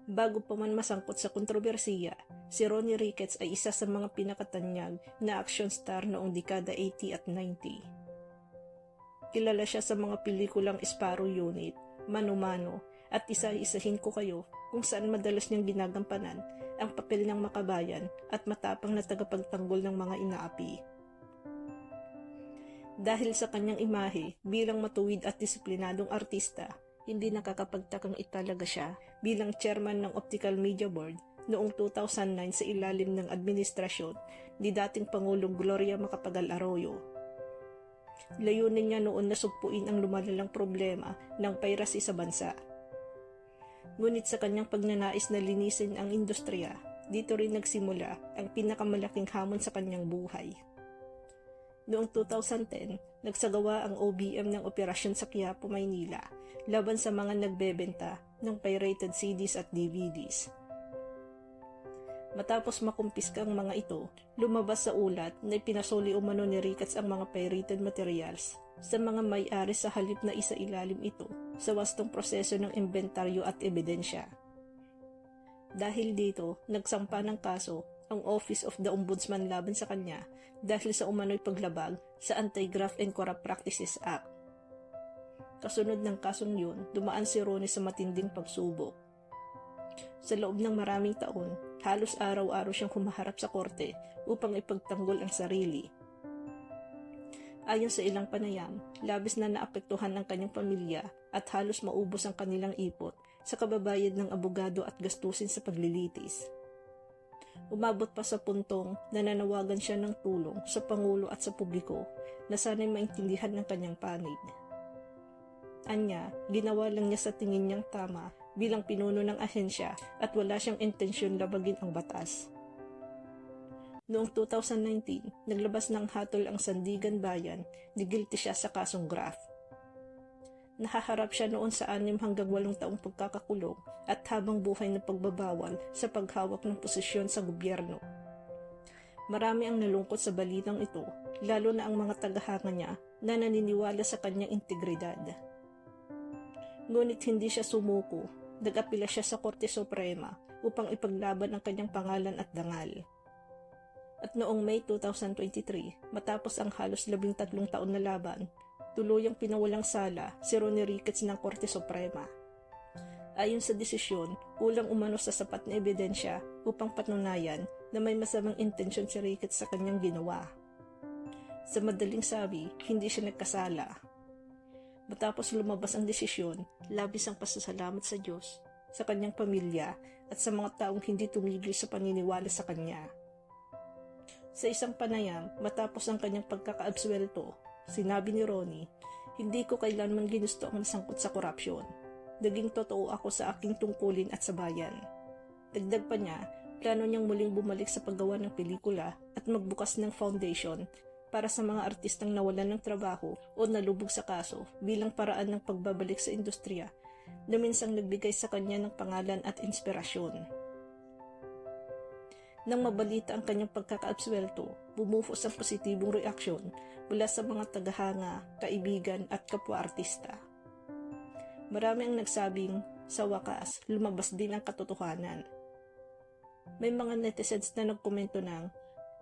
Bago pa man masangkot sa kontrobersiya, si Ronnie Ricketts ay isa sa mga pinakatanyag na action star noong dekada 80 at 90. Kilala siya sa mga pelikulang Sparrow Unit, Mano-Mano, at Isa-isahin ko kayo kung saan madalas niyang ginagampanan ang papel ng makabayan at matapang na tagapagtanggol ng mga inaapi. Dahil sa kanyang imahe bilang matuwid at disiplinadong artista, hindi nakakapagtakang italaga siya bilang chairman ng Optical Media Board noong 2009 sa ilalim ng administrasyon ni dating Pangulong Gloria Macapagal Arroyo. Layunin niya noon na sugpuin ang lumalalang problema ng piracy sa bansa. Ngunit sa kanyang pagnanais na linisin ang industriya, dito rin nagsimula ang pinakamalaking hamon sa kanyang buhay. Noong 2010, nagsagawa ang OBM ng operasyon sa Quiapo, Maynila laban sa mga nagbebenta ng pirated CDs at DVDs. Matapos makumpiska ang mga ito, lumabas sa ulat na ipinasoli umano ni Ricketts ang mga pirated materials sa mga may-ari sa halip na isailalim ito sa wastong proseso ng inventaryo at ebidensya. Dahil dito, nagsampa ng kaso ang Office of the Ombudsman laban sa kanya dahil sa umano'y paglabag sa Anti-Graft and Corrupt Practices Act. Kasunod ng kasong yun, dumaan si Ronnie sa matinding pagsubok. Sa loob ng maraming taon, halos araw-araw siyang humaharap sa korte upang ipagtanggol ang sarili. Ayon sa ilang panayam, labis na naapektuhan ang kanyang pamilya at halos maubos ang kanilang ipot sa kababayad ng abogado at gastusin sa paglilitis. Umabot pa sa puntong nananawagan siya ng tulong sa Pangulo at sa publiko na sana'y maintindihan ng kanyang panig. Anya, ginawa lang niya sa tingin niyang tama bilang pinuno ng ahensya at wala siyang intensyon labagin ang batas. Noong 2019, naglabas ng hatol ang Sandigan Bayan na guilty siya sa kasong graft. Nahaharap siya noon sa 6 hanggang 8 taong pagkakakulong at habang buhay na pagbabawal sa paghawak ng posisyon sa gobyerno. Marami ang nalungkot sa balitang ito, lalo na ang mga tagahanga niya na naniniwala sa kanyang integridad. Ngunit hindi siya sumuko, nag-apila siya sa Korte Suprema upang ipaglaban ang kanyang pangalan at dangal. At noong May 2023, matapos ang halos 13 taon na laban, tuluyang pinawalang sala si Ronnie Ricketts ng Korte Suprema. Ayon sa desisyon, kulang umano sa sapat na ebidensya upang patunayan na may masamang intensyon si Ricketts sa kanyang ginawa. Sa madaling sabi, hindi siya nagkasala. Matapos lumabas ang desisyon, labis ang pasasalamat sa Diyos, sa kanyang pamilya at sa mga taong hindi tumigil sa paniniwala sa kanya. Sa isang panayam, matapos ang kanyang pagkakaabsuelto, sinabi ni Ronnie, "Hindi ko kailanman ginusto ang nasangkot sa korupsyon. Naging totoo ako sa aking tungkulin at sa bayan." Dagdag pa niya, plano niyang muling bumalik sa paggawa ng pelikula at magbukas ng foundation para sa mga artistang nawalan ng trabaho o nalubog sa kaso bilang paraan ng pagbabalik sa industriya na minsang nagbigay sa kanya ng pangalan at inspirasyon. Nang mabalita ang kanyang pagkakaabsuelto, bumufos ang positibong reaksyon mula sa mga tagahanga, kaibigan at kapwa-artista. Marami ang nagsabing, sa wakas, lumabas din ang katotohanan. May mga netizens na nagkomento ng,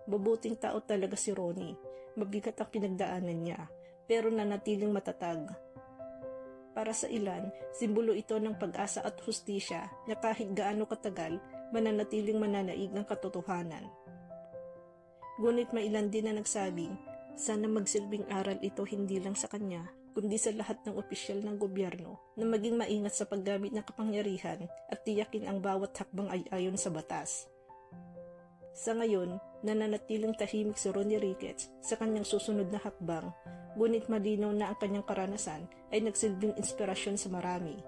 "Mabuting tao talaga si Ronnie, mabigat ang pinagdaanan niya, pero nanatiling matatag." Para sa ilan, simbolo ito ng pag-asa at hustisya na kahit gaano katagal, mananatiling mananaig ng katotohanan. Ngunit may ilan din na nagsabing, sana magsilbing aral ito hindi lang sa kanya, kundi sa lahat ng opisyal ng gobyerno na maging maingat sa paggamit ng kapangyarihan at tiyakin ang bawat hakbang ay ayon sa batas. Sa ngayon, nananatiling tahimik si Ronnie Ricketts sa kanyang susunod na hakbang, ngunit malinaw na ang kanyang karanasan ay nagsilbing inspirasyon sa marami.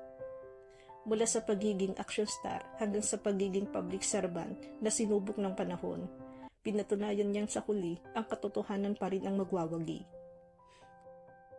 Mula sa pagiging action star hanggang sa pagiging public servant na sinubok ng panahon, pinatunayan niyang sa huli ang katotohanan pa rin ang magwawagi.